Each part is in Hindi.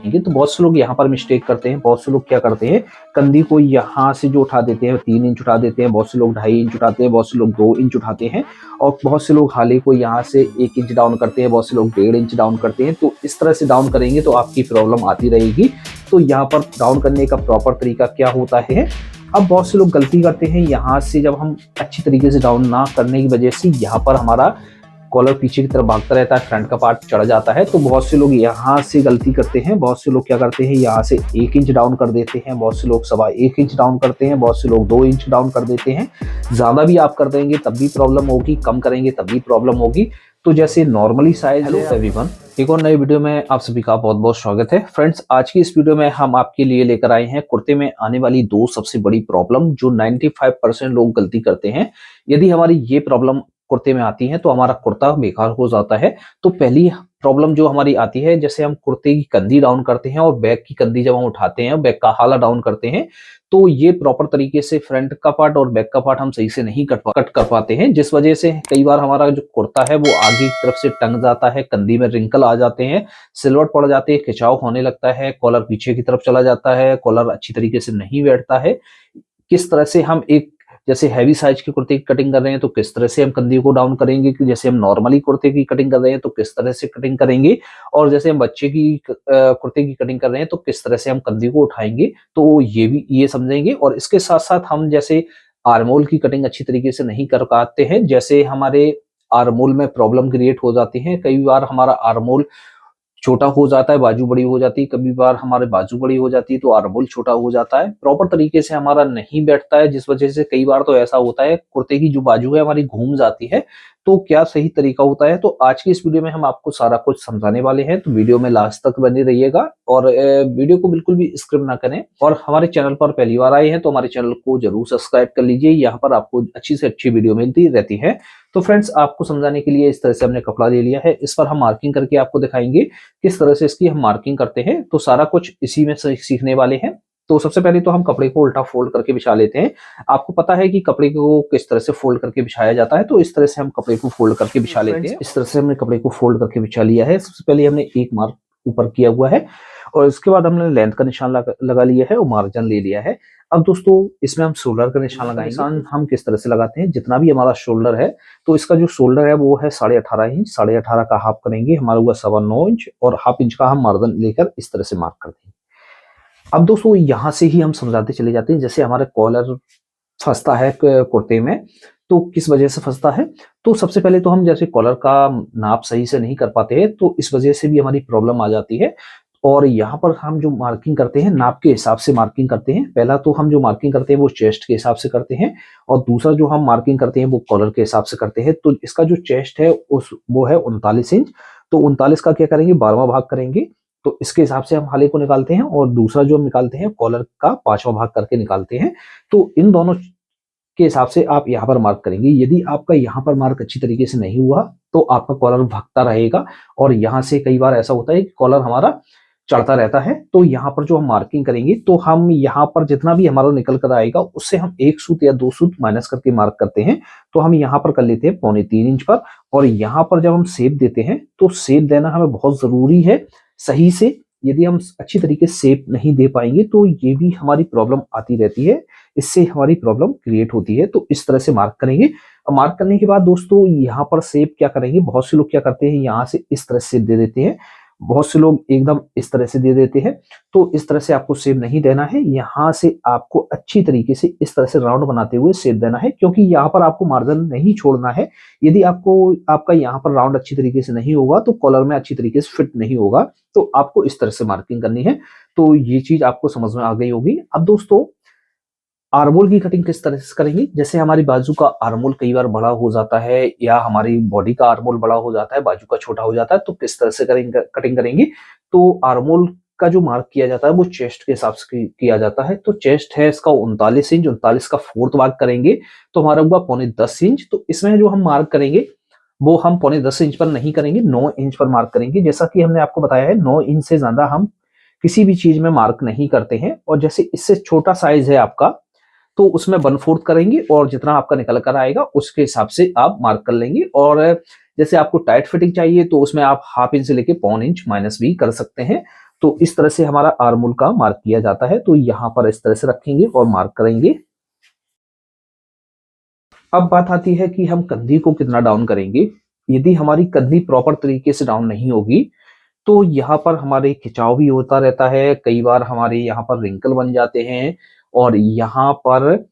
तो बहुत से लोग यहाँ पर मिस्टेक करते हैं। बहुत से लोग क्या करते हैं, कंधी को यहाँ से जो उठा देते हैं 3 इंच उठा देते हैं, बहुत से लोग 2.5 इंच उठाते हैं, बहुत से लोग 2 इंच उठाते हैं और बहुत से लोग हाले को यहाँ से 1 इंच डाउन करते हैं, बहुत से लोग 1.5 इंच डाउन करते हैं। तो इस तरह से डाउन करेंगे तो आपकी प्रॉब्लम आती रहेगी। तो यहाँ पर डाउन करने का प्रॉपर तरीका क्या होता है, अब बहुत से लोग गलती करते हैं, यहाँ से जब हम अच्छी तरीके से डाउन ना करने की वजह से यहाँ पर हमारा कॉलर पीछे की तरफ भागता रहता है, फ्रंट का पार्ट चढ़ जाता है। तो बहुत से लोग यहाँ से गलती करते हैं। बहुत से लोग क्या करते हैं, यहाँ से 1 इंच डाउन कर देते हैं, बहुत से लोग 1.25 इंच डाउन करते हैं, बहुत से लोग 2 इंच डाउन कर देते हैं। ज्यादा भी आप कर देंगे तब भी प्रॉब्लम होगी, कम करेंगे तब भी प्रॉब्लम होगी। तो जैसे नॉर्मली साइज है एवरीवन, एक और नए वीडियो में आप सभी का बहुत बहुत स्वागत है। फ्रेंड्स, आज की इस वीडियो में हम आपके लिए लेकर आए हैं कुर्ते में आने वाली 2 सबसे बड़ी प्रॉब्लम जो 95% लोग गलती करते हैं। यदि हमारी ये प्रॉब्लम कुर्ते में आती है तो हमारा कुर्ता बेकार हो जाता है। तो पहली प्रॉब्लम जो हमारी आती है, जैसे हम कुर्ते की कंधी डाउन करते हैं और बैक की कंधी जब हम उठाते हैं, बैक का हाला डाउन करते हैं, तो ये प्रॉपर तरीके से फ्रंट का पार्ट और बैक का पार्ट हम सही से नहीं कट कर पाते हैं, जिस वजह से कई बार हमारा जो कुर्ता है वो आगे की तरफ से टंग जाता है, कंधी में रिंकल आ जाते हैं, सिलवट पड़ जाती है, खिंचाव होने लगता है, कॉलर पीछे की तरफ चला जाता है, कॉलर अच्छी तरीके से नहीं बैठता है। किस तरह से हम एक जैसे हैवी साइज के कुर्ते की कटिंग कर रहे हैं तो किस तरह से हम कंधी को डाउन करेंगे, कि जैसे हम नॉर्मली कुर्ते की कटिंग कर रहे हैं तो किस तरह से कटिंग करेंगे, और जैसे हम बच्चे की कुर्ते की कटिंग कर रहे हैं तो किस तरह से हम कंधी को उठाएंगे, तो ये समझेंगे। और इसके साथ साथ हम जैसे आर्मोल की कटिंग अच्छी तरीके से नहीं कर पाते हैं, जैसे हमारे आर्मोल में प्रॉब्लम क्रिएट हो जाती है। कई बार हमारा आर्मोल छोटा हो जाता है, बाजू बड़ी हो जाती है, कभी बार हमारे बाजू बड़ी हो जाती है तो आर्मोल छोटा हो जाता है, प्रॉपर तरीके से हमारा नहीं बैठता है, जिस वजह से कई बार तो ऐसा होता है कुर्ते की जो बाजू है हमारी घूम जाती है। तो क्या सही तरीका होता है, तो आज की इस वीडियो में हम आपको सारा कुछ समझाने वाले हैं। तो वीडियो में लास्ट तक बने रहिएगा और वीडियो को बिल्कुल भी स्किप ना करें। और हमारे चैनल पर पहली बार आए हैं तो हमारे चैनल को जरूर सब्सक्राइब कर लीजिए, यहाँ पर आपको अच्छी से अच्छी वीडियो मिलती रहती है। तो फ्रेंड्स, आपको समझाने के लिए इस तरह से हमने कपड़ा ले लिया है, इस पर हम मार्किंग करके आपको दिखाएंगे किस तरह से इसकी हम मार्किंग करते हैं। तो सारा कुछ इसी में सीखने वाले हैं। तो सबसे पहले तो हम कपड़े को उल्टा फोल्ड करके बिछा लेते हैं। आपको पता है कि कपड़े को किस तरह से फोल्ड करके बिछाया जाता है, तो इस तरह से हम कपड़े को फोल्ड करके बिछा लेते हैं। इस तरह से हमने कपड़े को फोल्ड करके बिछा लिया है। सबसे पहले हमने एक मार्क ऊपर किया हुआ है और इसके बाद हमने लेंथ का निशान लगा लिया है और मार्जिन ले लिया है। अब दोस्तों, इसमें हम शोल्डर का निशान लगाएंगे। निशान हम किस तरह से लगाते हैं, जितना भी हमारा शोल्डर है तो इसका जो शोल्डर है वो है 18.5 इंच, 18.5 का हाफ करेंगे, हमारा हुआ 9.25 इंच और हाफ इंच का हम मार्जिन लेकर इस तरह से मार्क करते हैं। अब दोस्तों, यहां से ही हम समझाते चले जाते हैं। जैसे हमारा कॉलर फंसता है कुर्ते में, तो किस वजह से फंसता है, तो सबसे पहले तो हम जैसे कॉलर का नाप सही से नहीं कर पाते हैं, तो इस वजह से भी हमारी प्रॉब्लम आ जाती है। और यहाँ पर हम जो मार्किंग करते हैं नाप के हिसाब से मार्किंग करते हैं। पहला तो हम जो मार्किंग करते हैं वो चेस्ट के हिसाब से करते हैं और दूसरा जो हम मार्किंग करते हैं वो कॉलर के हिसाब से करते हैं। तो इसका जो चेस्ट है वो है 39 इंच। तो 39 का क्या करेंगे, 12वां भाग करेंगे, तो इसके हिसाब से हम हाले को निकालते हैं। और दूसरा जो हम निकालते हैं कॉलर का 5वां भाग करके निकालते हैं। तो इन दोनों के हिसाब से आप यहाँ पर मार्क करेंगे। यदि आपका यहाँ पर मार्क अच्छी तरीके से नहीं हुआ तो आपका कॉलर भागता रहेगा और यहाँ से कई बार ऐसा होता है कि कॉलर हमारा चढ़ता रहता है। तो यहाँ पर जो हम मार्किंग करेंगे तो हम यहाँ पर जितना भी हमारा निकल कर आएगा उससे हम 1 सूत या 2 सूत माइनस करके मार्क करते हैं। तो हम यहाँ पर कर लेते हैं 3.25 इंच पर। और यहाँ पर जब हम शेप देते हैं तो शेप देना हमें बहुत जरूरी है सही से। यदि हम अच्छी तरीके से शेप नहीं दे पाएंगे तो ये भी हमारी प्रॉब्लम आती रहती है, इससे हमारी प्रॉब्लम क्रिएट होती है। तो इस तरह से मार्क करेंगे। मार्क करने के बाद दोस्तों यहाँ पर शेप क्या करेंगे, बहुत से लोग क्या करते हैं यहाँ से इस तरह से दे देते हैं, बहुत से लोग एकदम इस तरह से दे देते हैं। तो इस तरह से आपको शेप नहीं देना है, यहाँ से आपको अच्छी तरीके से इस तरह से राउंड बनाते हुए शेप देना है, क्योंकि यहाँ पर आपको मार्जिन नहीं छोड़ना है। यदि आपका यहाँ पर राउंड अच्छी तरीके से नहीं होगा तो कॉलर में अच्छी तरीके से फिट नहीं होगा। तो आपको इस तरह से मार्किंग करनी है। तो ये चीज आपको समझ में आ गई होगी। अब दोस्तों, आर्मोल की कटिंग किस तरह से करेंगे, जैसे हमारी बाजू का आर्मोल कई बार बड़ा हो जाता है या हमारी बॉडी का आर्मोल बड़ा हो जाता है, बाजू का छोटा हो जाता है, तो किस तरह से कटिंग करेंगे। तो आर्मोल का जो मार्क किया जाता है वो चेस्ट के हिसाब से किया जाता है। तो चेस्ट है इसका 39 इंच, 39 का 4th भाग करेंगे तो हमारा हुआ 9.25 इंच। तो इसमें जो हम मार्क करेंगे वो हम 9.25 इंच पर नहीं करेंगे, 9 इंच पर मार्क करेंगे। जैसा कि हमने आपको बताया है 9 इंच से ज्यादा हम किसी भी चीज में मार्क नहीं करते हैं। और जैसे इससे छोटा साइज है आपका तो उसमें 1/4 करेंगे और जितना आपका निकल कर आएगा उसके हिसाब से आप मार्क कर लेंगे। और जैसे आपको टाइट फिटिंग चाहिए तो उसमें आप ½ इंच से लेके 1.25 इंच माइनस भी कर सकते हैं। तो इस तरह से हमारा आर्मोल का मार्क किया जाता है। तो यहाँ पर इस तरह से रखेंगे और मार्क करेंगे। अब बात आती है कि हम कंधी को कितना डाउन करेंगे। यदि हमारी कंधी प्रॉपर तरीके से डाउन नहीं होगी तो यहाँ पर हमारे खिंचाव भी होता रहता है, कई बार हमारे यहाँ पर रिंकल बन जाते हैं और यहाँ पर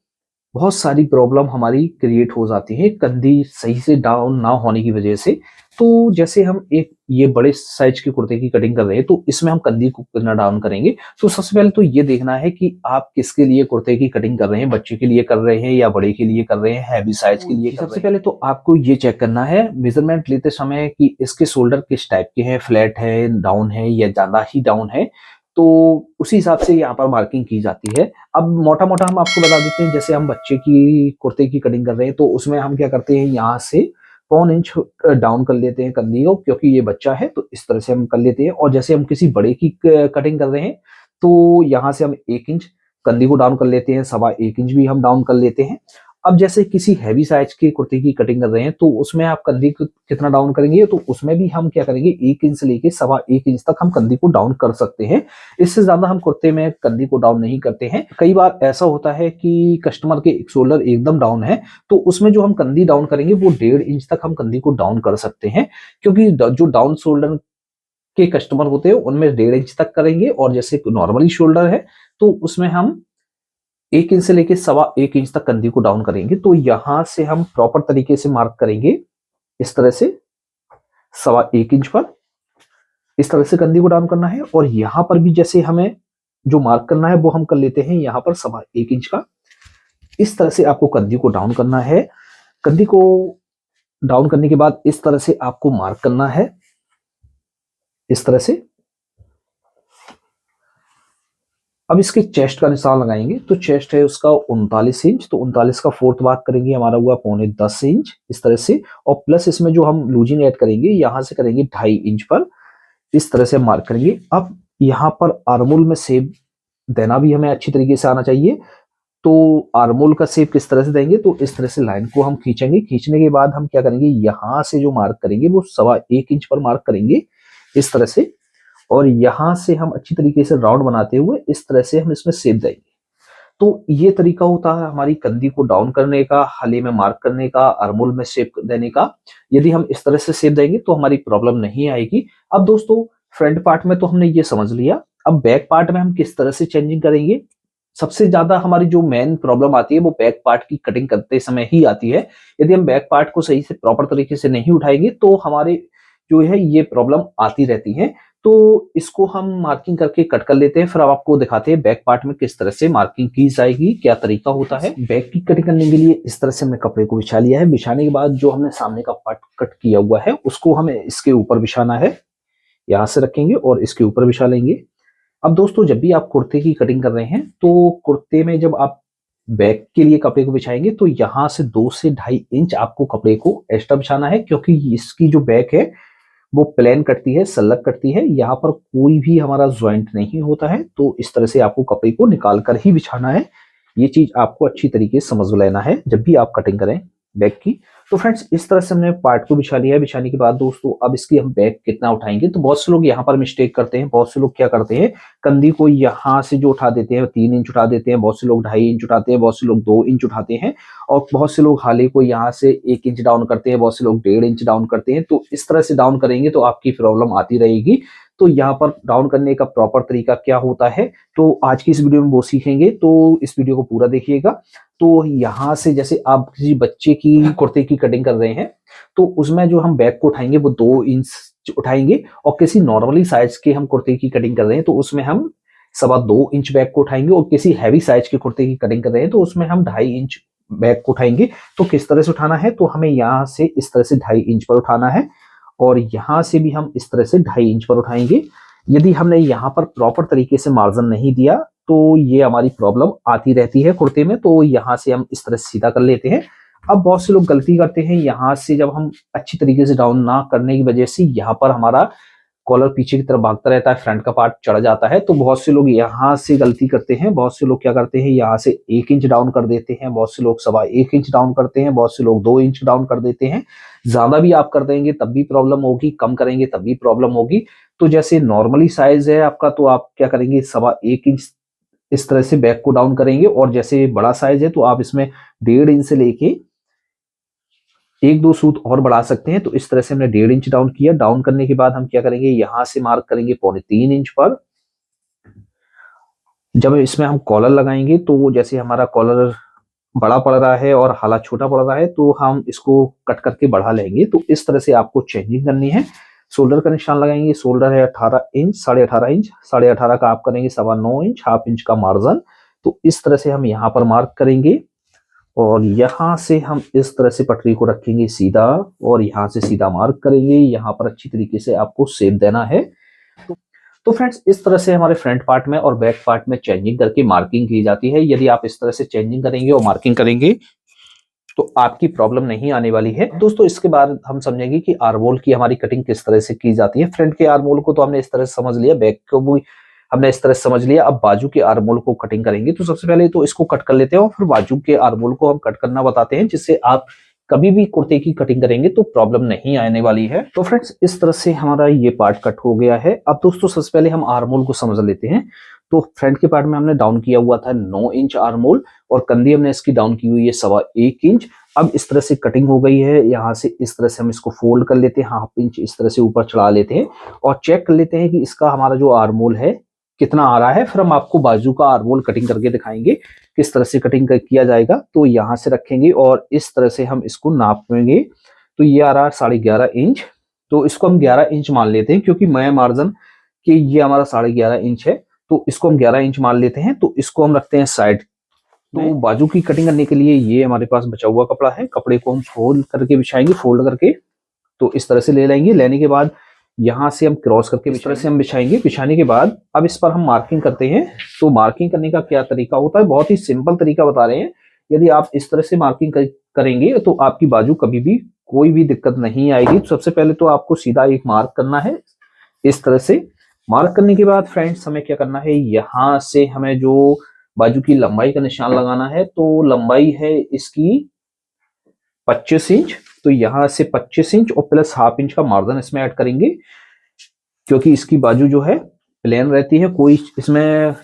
बहुत सारी प्रॉब्लम हमारी क्रिएट हो जाती है कंधी सही से डाउन ना होने की वजह से। तो जैसे हम एक ये बड़े साइज के कुर्ते की कटिंग कर रहे हैं तो इसमें हम कंधी को कितना डाउन करेंगे। तो सबसे पहले तो ये देखना है कि आप किसके लिए कुर्ते की कटिंग कर रहे हैं, बच्चे के लिए कर रहे हैं या बड़े के लिए कर रहे हैं, हैवी साइज के लिए। सबसे पहले तो आपको ये चेक करना है मेजरमेंट लेते समय कि इसके शोल्डर किस टाइप के हैं, फ्लैट है, डाउन है या ज्यादा ही डाउन है। तो उसी हिसाब से यहाँ पर मार्किंग की जाती है। अब मोटा मोटा हम आपको बता देते हैं, जैसे हम बच्चे की कुर्ते की कटिंग कर रहे हैं तो उसमें हम क्या करते हैं, यहाँ से 1.25 इंच डाउन कर लेते हैं कंधी को, क्योंकि ये बच्चा है तो इस तरह से हम कर लेते हैं। और जैसे हम किसी बड़े की कटिंग कर रहे हैं तो यहाँ से हम 1 इंच कंधी को डाउन कर लेते हैं, 1.25 इंच भी हम डाउन कर लेते हैं। अब जैसे किसी हैवी साइज के कुर्ते की कटिंग कर रहे हैं तो उसमें आप कंधी को कितना डाउन करेंगे, तो उसमें भी हम क्या करेंगे, 1 इंच से लेके 1.25 इंच तक हम कंधी को डाउन कर सकते हैं। इससे ज्यादा हम कुर्ते में कंधी को डाउन नहीं करते हैं। कई बार ऐसा होता है कि कस्टमर के शोल्डर एकदम डाउन है तो उसमें जो हम कंधी डाउन करेंगे वो 1.5 इंच तक हम कंधी को डाउन कर सकते हैं, क्योंकि जो डाउन शोल्डर के कस्टमर होते हैं उनमें 1.5 इंच तक करेंगे और जैसे नॉर्मली शोल्डर है तो उसमें हम 1 इंच से लेके 1.25 इंच तक कंधी को डाउन करेंगे। तो यहां से हम प्रॉपर तरीके से मार्क करेंगे, इस तरह से 1.25 इंच पर इस तरह से कंधी को डाउन करना है। और यहां पर भी जैसे हमें जो मार्क करना है वो हम कर लेते हैं यहाँ पर 1.25 इंच का। इस तरह से आपको कंधी को डाउन करना है। कंधी को डाउन करने के बाद इस तरह से आपको मार्क करना है, इस तरह से। अब इसके चेस्ट का निशान लगाएंगे तो चेस्ट है उसका 39 इंच, तो 39 का फोर्थ भाग करेंगे, हमारा हुआ 9.25 इंच इस तरह से। और प्लस इसमें जो हम लूजिंग ऐड करेंगे यहाँ से करेंगे 2.5 इंच पर, इस तरह से मार्क करेंगे। अब यहाँ पर आर्मोल में शेप देना भी हमें अच्छी तरीके से आना चाहिए। तो आर्मोल का शेप किस तरह से देंगे, तो इस तरह से लाइन को हम खींचेंगे। खींचने के बाद हम क्या करेंगे, यहाँ से जो मार्क करेंगे वो 1.25 इंच पर मार्क करेंगे इस तरह से। और यहां से हम अच्छी तरीके से राउंड बनाते हुए इस तरह से हम इसमें शेप देंगे। तो ये तरीका होता है हमारी कंधी को डाउन करने का, हले में मार्क करने का, आर्मोल में शेप देने का। यदि हम इस तरह से शेप देंगे तो हमारी प्रॉब्लम नहीं आएगी। अब दोस्तों फ्रंट पार्ट में तो हमने ये समझ लिया, अब बैक पार्ट में हम किस तरह से चेंजिंग करेंगे। सबसे ज्यादा हमारी जो मेन प्रॉब्लम आती है वो बैक पार्ट की कटिंग करते समय ही आती है। यदि हम बैक पार्ट को सही से प्रॉपर तरीके से नहीं उठाएंगे तो हमारे जो है ये प्रॉब्लम आती रहती है। तो इसको हम मार्किंग करके कट कर लेते हैं, फिर अब आपको दिखाते हैं बैक पार्ट में किस तरह से मार्किंग की जाएगी, क्या तरीका होता है। बैक की कटिंग करने के लिए इस तरह से हमने कपड़े को बिछा लिया है। बिछाने के बाद जो हमने सामने का पार्ट कट किया हुआ है उसको हमें इसके ऊपर बिछाना है, यहाँ से रखेंगे और इसके ऊपर बिछा लेंगे। अब दोस्तों जब भी आप कुर्ते की कटिंग कर रहे हैं तो कुर्ते में जब आप बैक के लिए कपड़े को बिछाएंगे तो यहाँ से 2 से 2.5 इंच आपको कपड़े को एक्स्ट्रा बिछाना है, क्योंकि इसकी जो बैक है वो प्लेन कटती है, सलग कटती है, यहाँ पर कोई भी हमारा ज्वाइंट नहीं होता है। तो इस तरह से आपको कपड़े को निकाल कर ही बिछाना है। ये चीज आपको अच्छी तरीके से समझ लेना है जब भी आप कटिंग करें बैक की। तो फ्रेंड्स इस तरह से हमने पार्ट को बिछा लिया है। बिछाने के बाद दोस्तों अब इसकी हम बैक कितना उठाएंगे, तो बहुत से लोग यहाँ पर मिस्टेक करते हैं। बहुत से लोग क्या करते हैं, कंधी को यहाँ से जो उठा देते हैं 3 इंच उठा देते हैं, बहुत से लोग 2.5 इंच उठाते हैं, बहुत से लोग 2 इंच उठाते हैं, और बहुत से लोग हाले को यहाँ से 1 इंच डाउन करते हैं, बहुत से लोग 1.5 इंच डाउन करते हैं। तो इस तरह से डाउन करेंगे तो आपकी प्रॉब्लम आती रहेगी। तो यहाँ पर डाउन करने का प्रॉपर तरीका क्या होता है तो आज की इस वीडियो में वो सीखेंगे, तो इस वीडियो को पूरा देखिएगा। तो यहाँ से जैसे आप किसी बच्चे की कुर्ते की कटिंग कर रहे हैं तो उसमें जो हम बैक को उठाएंगे वो 2 इंच उठाएंगे, और किसी नॉर्मली साइज के हम कुर्ते की कटिंग कर रहे हैं तो उसमें हम 2.25 इंच बैक को उठाएंगे, और किसी हैवी साइज के कुर्ते की कटिंग कर रहे हैं तो उसमें हम 2.5 इंच बैक को उठाएंगे। तो किस तरह से उठाना है, तो हमें यहाँ से इस तरह से 2.5 इंच पर उठाना है, और यहाँ से भी हम इस तरह से 2.5 इंच पर उठाएंगे। यदि हमने यहाँ पर प्रॉपर तरीके से मार्जिन नहीं दिया तो ये हमारी प्रॉब्लम आती रहती है कुर्ते में। तो यहाँ से हम इस तरह से सीधा कर लेते हैं। अब बहुत से लोग गलती करते हैं, यहाँ से जब हम अच्छी तरीके से डाउन ना करने की वजह से यहाँ पर हमारा कॉलर पीछे की तरफ भागता रहता है, फ्रंट का पार्ट चढ़ जाता है। तो बहुत से लोग यहाँ से गलती करते हैं, बहुत से लोग क्या करते हैं यहाँ से 1 इंच डाउन कर देते हैं, बहुत से लोग 1.25 इंच डाउन करते हैं, बहुत से लोग 2 इंच डाउन कर देते हैं। ज्यादा भी आप कर देंगे तब भी प्रॉब्लम होगी, कम करेंगे तब भी प्रॉब्लम होगी। तो जैसे नॉर्मली साइज है आपका, तो आप क्या करेंगे 1.25 इंच इस तरह से बैक को डाउन करेंगे, और जैसे बड़ा साइज है तो आप इसमें 1.5 इंच से लेके 1-2 सूत और बढ़ा सकते हैं। तो इस तरह से हमने 1.5 इंच डाउन किया। डाउन करने के बाद हम क्या करेंगे, यहां से मार्क करेंगे 2.25 इंच पर। जब इसमें हम कॉलर लगाएंगे तो जैसे हमारा कॉलर बड़ा पड़ रहा है और हाला छोटा पड़ रहा है, तो हम इसको कट करके बढ़ा लेंगे। तो इस तरह से आपको चेंजिंग करनी है। शोल्डर का निशान लगाएंगे, शोल्डर है 18 इंच, 18.5 इंच, 18.5 का आप करेंगे 9.25 इंच, हाफ इंच का मार्जिन। तो इस तरह से हम यहाँ पर मार्क करेंगे, और यहां से हम इस तरह से पटरी को रखेंगे सीधा, और यहां से सीधा मार्क करेंगे। यहां पर अच्छी तरीके से आपको शेप देना है। तो फ्रेंड्स, इस तरह से हमारे फ्रंट पार्ट में और बैक पार्ट में चेंजिंग करके मार्किंग की जाती है। यदि आप इस तरह से चेंजिंग करेंगे और मार्किंग करेंगे तो आपकी प्रॉब्लम नहीं आने वाली है। दोस्तों, इसके बाद हम समझेंगे कि आर्मोल की हमारी कटिंग किस तरह से की जाती है। फ्रंट के आर्मोल को तो हमने इस तरह से समझ लिया, बैक को भी हमने इस तरह से समझ लिया। अब बाजू के आर्मोल को कटिंग करेंगे। तो सबसे पहले तो इसको कट कर लेते हैं और फिर बाजू के आर्मोल को हम कट करना बताते हैं, जिससे आप कभी भी कुर्ते की कटिंग करेंगे तो प्रॉब्लम नहीं आने वाली है। तो फ्रेंड्स, इस तरह से हमारा ये पार्ट कट हो गया है। अब दोस्तों, सबसे पहले हम आर्मोल को समझ लेते हैं। तो फ्रंट के पार्ट में हमने डाउन किया हुआ था 9 इंच आर्मोल, और कंधी हमने इसकी डाउन की हुई है 1.25 इंच। अब इस तरह से कटिंग हो गई है। यहाँ से इस तरह से हम इसको फोल्ड कर लेते हैं, हाफ इंच इस तरह से ऊपर चढ़ा लेते हैं, और चेक कर लेते हैं कि इसका हमारा जो आर्मोल है कितना आ रहा है। फिर हम आपको बाजू का आर्मोल कटिंग करके दिखाएंगे किस तरह से कटिंग किया जाएगा। तो यहाँ से रखेंगे और इस तरह से हम इसको नापेंगे। तो ये आ रहा है 11.5 इंच। तो इसको हम 11 इंच मान लेते हैं, क्योंकि मैं मार्जिन कि ये हमारा 11.5 इंच है, तो इसको हम 11 इंच मान लेते हैं। तो इसको हम रखते हैं साइड। तो बाजू की कटिंग करने के लिए ये हमारे पास बचा हुआ कपड़ा है। कपड़े को हम फोल्ड करके बिछाएंगे, फोल्ड करके तो इस तरह से ले लेंगे। लेने के बाद यहाँ से हम क्रॉस करके इस तरह से हम बिछाएंगे। बिछाने के बाद अब इस पर हम मार्किंग करते हैं। तो मार्किंग करने का क्या तरीका होता है, बहुत ही सिंपल तरीका बता रहे हैं। यदि आप इस तरह से मार्किंग करेंगे तो आपकी बाजू कभी भी कोई भी दिक्कत नहीं आएगी। तो सबसे पहले तो आपको सीधा एक मार्क करना है। इस तरह से मार्क करने के बाद फ्रेंड्स, हमें क्या करना है, यहाँ से हमें जो बाजू की लंबाई का निशान लगाना है। तो लंबाई है इसकी 25 इंच। तो यहां से 25 इंच और प्लस हाफ इंच का मार्जिन इसमें ऐड करेंगे, क्योंकि इसकी बाजू जो है प्लेन रहती है, कोई इसमें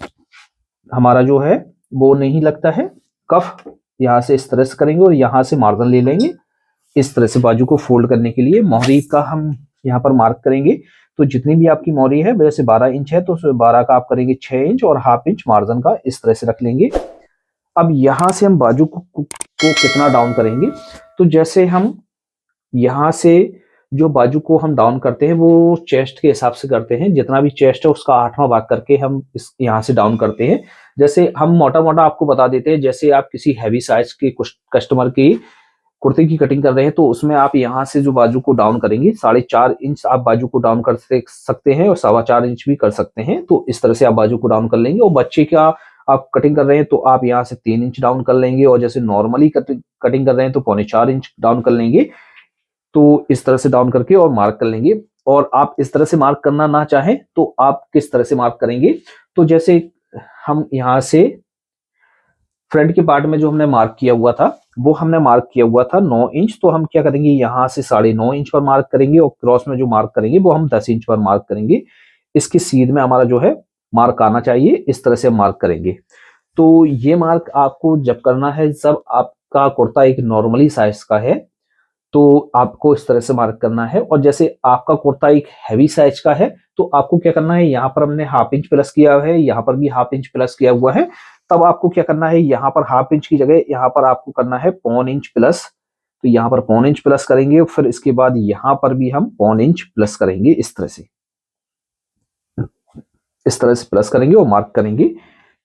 हमारा जो है वो नहीं लगता है कफ। यहाँ से इस तरह से करेंगे और यहाँ से मार्जिन ले लेंगे इस तरह से बाजू को फोल्ड करने के लिए। मोहरी का हम यहाँ पर मार्क करेंगे। तो जितनी भी आपकी मोहरी है, जैसे 12 इंच है तो 12 का आप करेंगे 6 इंच, और हाफ इंच मार्जिन का इस तरह से रख लेंगे। अब यहाँ से हम बाजू को कितना डाउन करेंगे, तो जैसे हम यहाँ से जो बाजू को हम डाउन करते हैं वो चेस्ट के हिसाब से करते हैं। जितना भी चेस्ट है उसका 8वां भाग करके हम इस यहाँ से डाउन करते हैं। जैसे हम मोटा मोटा आपको बता देते हैं, जैसे आप किसी हैवी साइज के कस्टमर की कुर्ते की कटिंग कर रहे हैं तो उसमें आप यहाँ से जो बाजू को डाउन करेंगे 4.5 इंच आप बाजू को डाउन कर सकते हैं, और 4.25 इंच भी कर सकते हैं। तो इस तरह से आप बाजू को डाउन कर लेंगे। और बच्चे का आप कटिंग कर रहे हैं तो आप यहाँ से 3 इंच डाउन कर लेंगे, और जैसे नॉर्मली कटिंग कर रहे हैं तो 4.25 इंच डाउन कर लेंगे। तो इस तरह से डाउन करके और मार्क कर लेंगे। और आप इस तरह से मार्क करना ना चाहें तो आप किस तरह से मार्क करेंगे, तो जैसे हम यहाँ से फ्रंट के पार्ट में जो हमने मार्क किया हुआ था वो हमने मार्क किया हुआ था 9 इंच। तो हम क्या करेंगे, यहाँ से 9.5 इंच पर मार्क करेंगे, और क्रॉस में जो मार्क करेंगे वो हम 10 इंच पर मार्क करेंगे। इसके सीध में हमारा जो है मार्क आना चाहिए, इस तरह से मार्क करेंगे। तो ये मार्क आपको जब करना है, जब आपका कुर्ता एक नॉर्मली साइज का है तो आपको इस तरह से मार्क करना है। और जैसे आपका कुर्ता एक हैवी साइज का है तो आपको क्या करना है, यहाँ पर हमने हाफ इंच प्लस किया है, यहाँ पर भी हाफ इंच प्लस किया हुआ है। तब आपको क्या करना है, यहाँ पर हाफ इंच की जगह यहाँ पर आपको करना है 1.25 इंच प्लस। तो यहाँ पर 1.25 इंच प्लस करेंगे, फिर इसके बाद यहाँ पर भी हम 1.25 इंच प्लस करेंगे। इस तरह से प्लस करेंगे और मार्क करेंगे।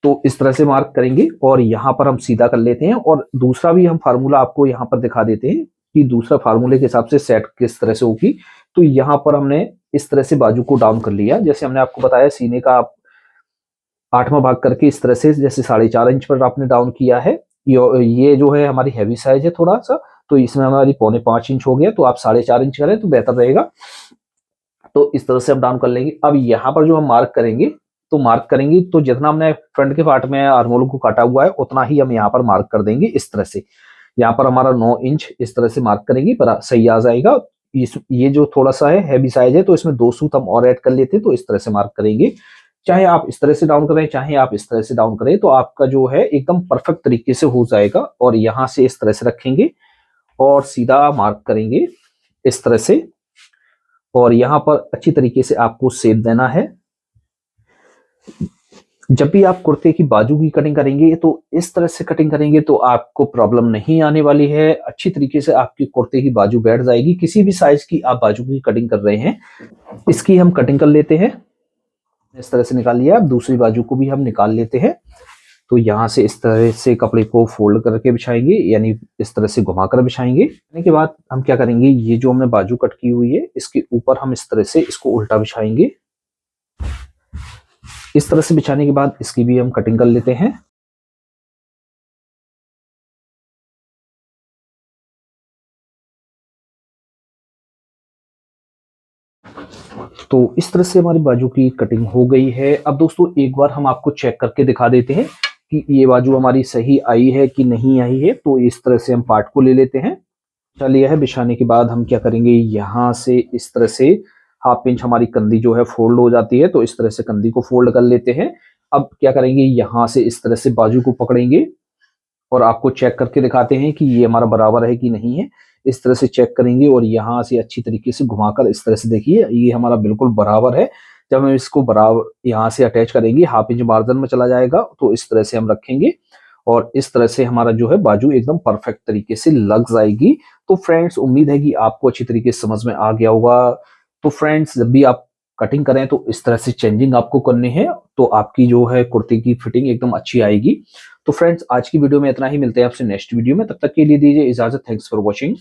तो इस तरह से मार्क करेंगे और यहाँ पर हम सीधा कर लेते हैं। और दूसरा भी हम फार्मूला आपको यहाँ पर दिखा देते हैं कि दूसरा फार्मूले के हिसाब से सेट किस तरह से होगी। तो यहाँ पर हमने इस तरह से बाजू को डाउन कर लिया, जैसे हमने आपको बताया सीने का 8वां भाग करके इस तरह से, जैसे 4.5 इंच पर आपने डाउन किया है। ये जो है हमारी हैवी साइज है थोड़ा सा, तो इसमें हमारी 4.25 इंच हो गया। तो आप 4.5 इंच करें तो बेहतर रहेगा। तो इस तरह से हम डाउन कर लेंगे। अब यहाँ पर जो हम मार्क करेंगे तो जितना हमने फ्रंट के पार्ट में आर्मोल को काटा हुआ है उतना ही हम यहाँ पर मार्क कर देंगे इस तरह से। यहाँ पर हमारा 9 इंच इस तरह से मार्क करेंगे पर सही आ जाएगा। ये जो थोड़ा सा है हैवी साइज है तो इसमें 2 सूत हम और ऐड कर लेते हैं, तो इस तरह से मार्क करेंगे। चाहे आप इस तरह से डाउन करें चाहे आप इस तरह से डाउन करें तो आपका जो है एकदम परफेक्ट तरीके से हो जाएगा। और यहाँ से इस तरह से रखेंगे और सीधा मार्क करेंगे इस तरह से। और यहाँ पर अच्छी तरीके से आपको शेप देना है। जब भी आप कुर्ते की बाजू की कटिंग करेंगे तो इस तरह से कटिंग करेंगे तो आपको प्रॉब्लम नहीं आने वाली है। अच्छी तरीके से आपकी कुर्ते की बाजू बैठ जाएगी। किसी भी साइज की आप बाजू की कटिंग कर रहे हैं, इसकी हम कटिंग कर लेते हैं। इस तरह से निकाल लिया। अब दूसरी बाजू को भी हम निकाल लेते हैं। तो यहाँ से इस तरह से कपड़े को फोल्ड करके बिछाएंगे, यानी इस तरह से घुमाकर बिछाएंगे। बिछाने के बाद हम क्या करेंगे, ये जो हमने बाजू कट की हुई है इसके ऊपर हम इस तरह से इसको उल्टा बिछाएंगे। इस तरह से बिछाने के बाद इसकी भी हम कटिंग कर लेते हैं। तो इस तरह से हमारी बाजू की कटिंग हो गई है। अब दोस्तों एक बार हम आपको चेक करके दिखा देते हैं कि ये बाजू हमारी सही आई है कि नहीं आई है। तो इस तरह से हम पार्ट को ले लेते हैं। बिछा लिया है। बिछाने के बाद हम क्या करेंगे, यहाँ से इस तरह से ½ इंच हमारी कंधी जो है फोल्ड हो जाती है, तो इस तरह से कंधी को फोल्ड कर लेते हैं। अब क्या करेंगे, यहाँ से इस तरह से बाजू को पकड़ेंगे और आपको चेक करके दिखाते हैं कि ये हमारा बराबर है कि नहीं है। इस तरह से चेक करेंगे और यहाँ से अच्छी तरीके से घुमाकर इस तरह से देखिए ये हमारा बिल्कुल बराबर है। जब हम इसको बराबर यहाँ से अटैच करेंगे ½ इंच मार्जिन में चला जाएगा, तो इस तरह से हम रखेंगे और इस तरह से हमारा जो है बाजू एकदम परफेक्ट तरीके से लग जाएगी। तो फ्रेंड्स उम्मीद है कि आपको अच्छी तरीके से समझ में आ गया होगा। तो फ्रेंड्स जब भी आप कटिंग करें तो इस तरह से चेंजिंग आपको करनी है, तो आपकी जो है कुर्ती की फिटिंग एकदम अच्छी आएगी। तो फ्रेंड्स आज की वीडियो में इतना ही। मिलते हैं आपसे नेक्स्ट वीडियो में, तब तक के लिए दीजिए इजाजत। Thanks for watching.